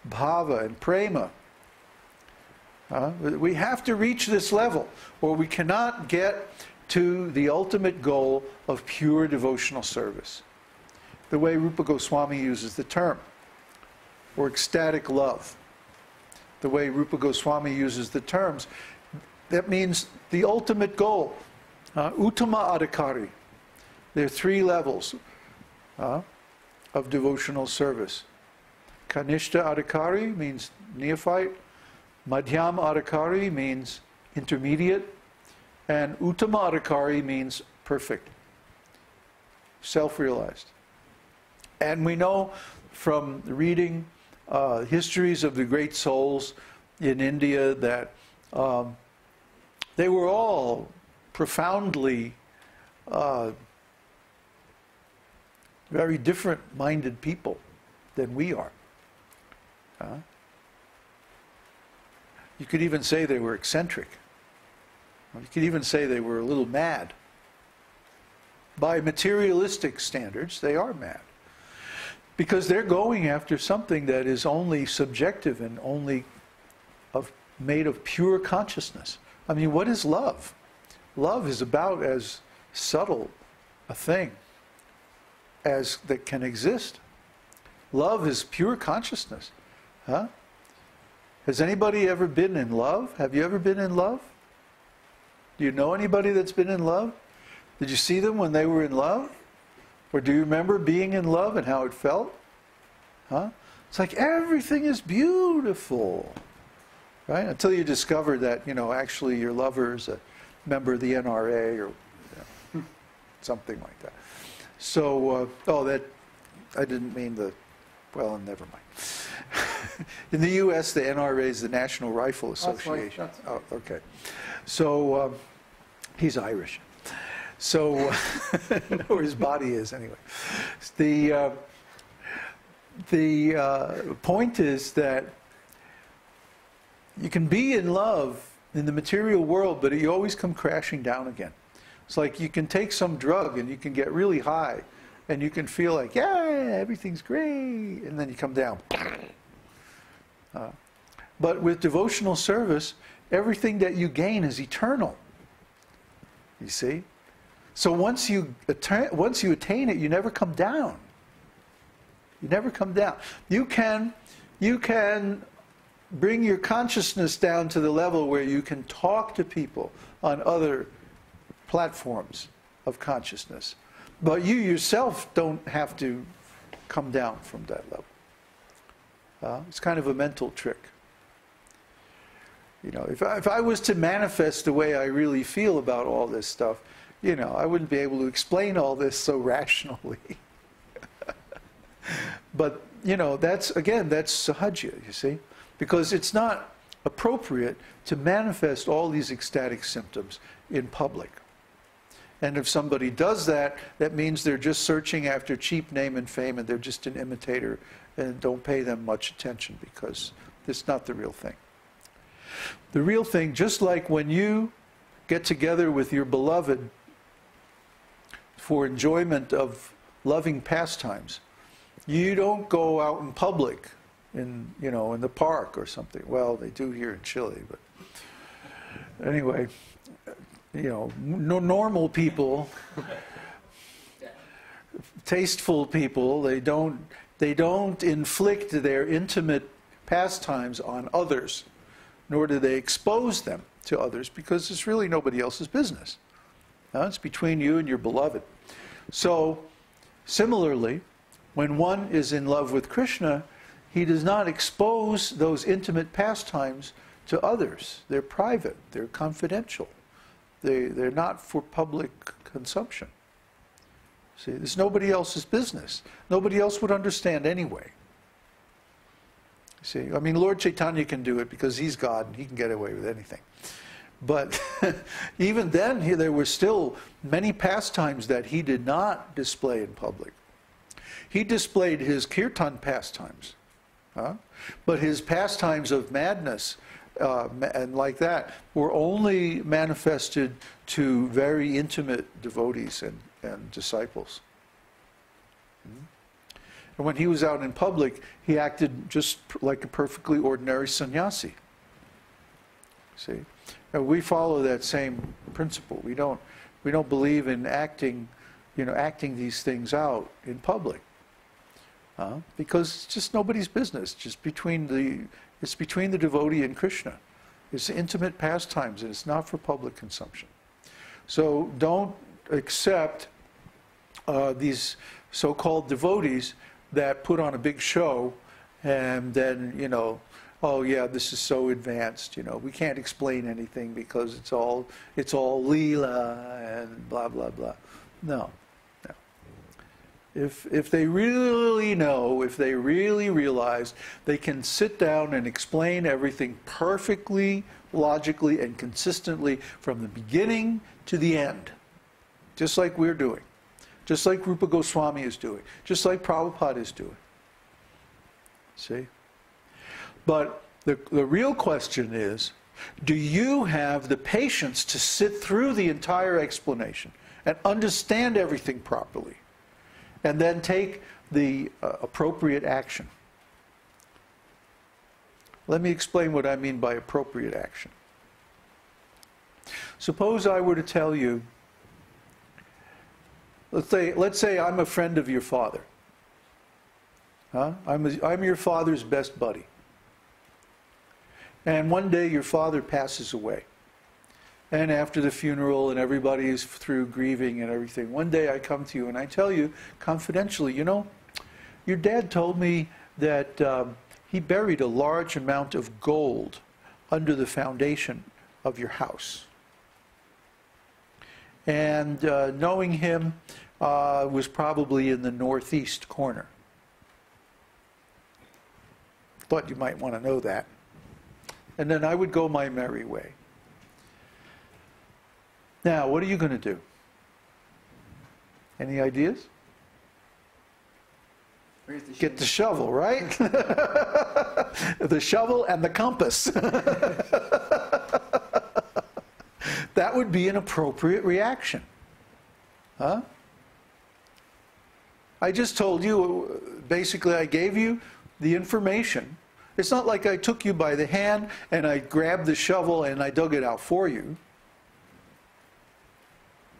bhava and prema. We have to reach this level, or we cannot get to the ultimate goal of pure devotional service. The way Rupa Goswami uses the term, or ecstatic love. The way Rupa Goswami uses the terms, that means the ultimate goal. Uttama adhikari. There are three levels of devotional service. Kanishta adhikari means neophyte. Madhyam adhikari means intermediate. And Uttama adhikari means perfect. Self-realized. And we know from reading histories of the great souls in India that they were all profoundly very different-minded people than we are. You could even say they were eccentric. You could even say they were a little mad. By materialistic standards, they are mad. Because they're going after something that is only subjective and only made of pure consciousness. I mean, what is love? Love is about as subtle a thing as that can exist. Love is pure consciousness. Has anybody ever been in love? Have you ever been in love? Do you know anybody that's been in love? Did you see them when they were in love? Or do you remember being in love and how it felt? It's like everything is beautiful, right? Until you discover that, actually your lover is a member of the NRA or something like that. So, I didn't mean well, never mind. In the U.S., the NRA is the National Rifle Association. Oh, okay. So, he's Irish. So, or his body is anyway. The point is that you can be in love in the material world, but you always come crashing down again. It's like you can take some drug and you can get really high, and you can feel like, yeah, everything's great, and then you come down. But with devotional service, everything that you gain is eternal. You see? So once you attain it, you never come down. You never come down. You can bring your consciousness down to the level where you can talk to people on other platforms of consciousness. But you yourself don't have to come down from that level. It's kind of a mental trick. If I was to manifest the way I really feel about all this stuff, I wouldn't be able to explain all this so rationally. But, that's sahajya, you see? Because it's not appropriate to manifest all these ecstatic symptoms in public. And if somebody does that, that means they're just searching after cheap name and fame, and they're just an imitator, and don't pay them much attention because it's not the real thing. The real thing, just like when you get together with your beloved for enjoyment of loving pastimes, you don't go out in public, in the park or something. Well, they do here in Chile, but anyway, normal people, tasteful people, they don't inflict their intimate pastimes on others, nor do they expose them to others, because it's really nobody else's business. It's between you and your beloved. So, similarly, when one is in love with Krishna, he does not expose those intimate pastimes to others. They're private, they're confidential. They're not for public consumption. See, it's nobody else's business. Nobody else would understand anyway. See, I mean, Lord Chaitanya can do it because he's God and he can get away with anything. But even then, there were still many pastimes that he did not display in public. He displayed his kīrtan pastimes. But his pastimes of madness and like that were only manifested to very intimate devotees and disciples. And when he was out in public, he acted just like a perfectly ordinary sannyasi. See? And we follow that same principle. We don't believe in acting these things out in public. Because it's just nobody's business. It's between the devotee and Krishna. It's intimate pastimes, and it's not for public consumption. So don't accept these so-called devotees that put on a big show, and then, oh yeah, this is so advanced, we can't explain anything because it's all leela and blah, blah, blah. No. If they really know, if they really realize, they can sit down and explain everything perfectly, logically, and consistently from the beginning to the end, just like we're doing, just like Rupa Goswami is doing, just like Prabhupada is doing. See? But the real question is, do you have the patience to sit through the entire explanation and understand everything properly? And then take the appropriate action. Let me explain what I mean by appropriate action. Suppose I were to tell you, let's say I'm a friend of your father. I'm your father's best buddy. And one day your father passes away. And after the funeral and everybody is through grieving and everything, one day I come to you and I tell you confidentially, your dad told me that he buried a large amount of gold under the foundation of your house. And knowing him was probably in the northeast corner. Thought you might want to know that. And then I would go my merry way. Now, what are you going to do? Any ideas? Get the shovel, right? The shovel and the compass. That would be an appropriate reaction. Huh? I just told you, basically I gave you the information. It's not like I took you by the hand and I grabbed the shovel and I dug it out for you.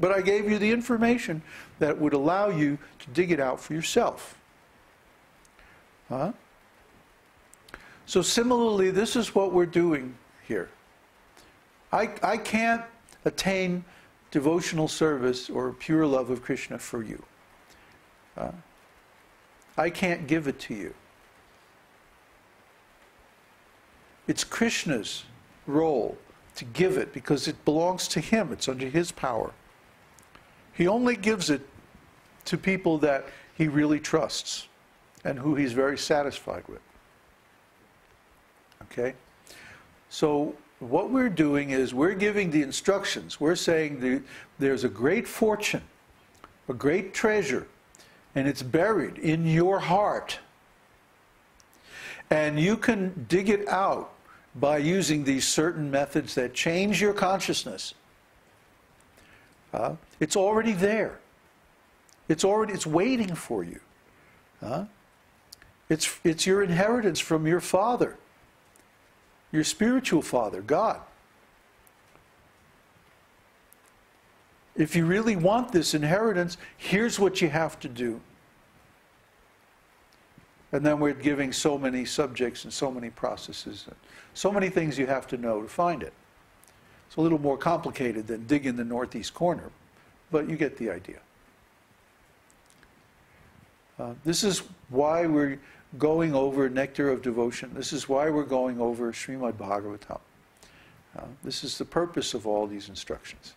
But I gave you the information that would allow you to dig it out for yourself. Huh? So similarly, this is what we're doing here. I can't attain devotional service or pure love of Krishna for you. I can't give it to you. It's Krishna's role to give it because it belongs to him. It's under his power. He only gives it to people that he really trusts and who he's very satisfied with. Okay? So what we're doing is we're giving the instructions. We're saying there's a great fortune, a great treasure, and it's buried in your heart. And you can dig it out by using these certain methods that change your consciousness. It's already there. It's waiting for you. It's your inheritance from your father, your spiritual father, God. If you really want this inheritance, here's what you have to do. And then we're giving so many subjects and so many processes, and so many things you have to know to find it. It's a little more complicated than dig in the northeast corner, but you get the idea. This is why we're going over Nectar of Devotion. This is why we're going over Śrīmad-Bhāgavatam. This is the purpose of all these instructions.